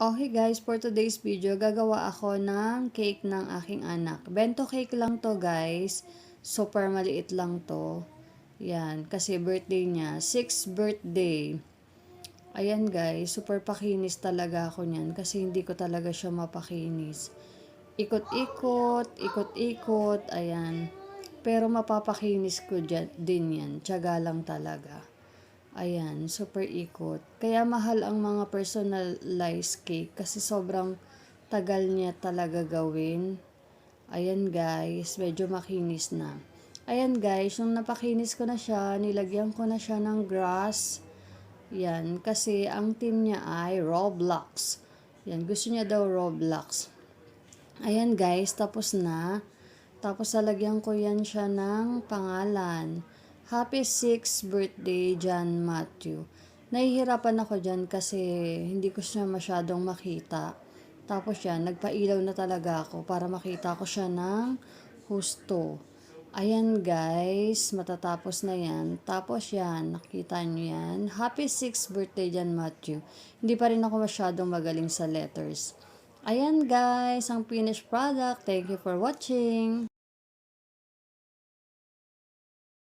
Okay guys, for today's video, gagawa ako ng cake ng aking anak. Bento cake lang to guys. Super maliit lang to. Yan, kasi birthday niya. 6th birthday. Ayan guys, super pakinis talaga ako niyan kasi hindi ko talaga siya mapakinis. Ikot-ikot, ikot-ikot, ayan. Pero mapapakinis ko din yan. Tiyaga lang talaga. Ayan, super ikot. Kaya mahal ang mga personalized cake kasi sobrang tagal niya talaga gawin. Ayan guys, medyo makinis na. Ayan guys, nung napakinis ko na siya, nilagyan ko na siya ng grass. Yan, kasi ang team niya ay Roblox. Yan, gusto niya daw Roblox. Ayan guys, tapos na. Tapos lalagyan ko yan siya ng pangalan. Happy 6th birthday, John Matthew. Nahihirapan ako dyan kasi hindi ko siya masyadong makita. Tapos yan, nagpailaw na talaga ako para makita ko siya ng husto. Ayan guys, matatapos na yan. Tapos yan, nakita nyo yan. Happy 6th birthday, John Matthew. Hindi pa rin ako masyadong magaling sa letters. Ayan guys, ang finished product. Thank you for watching.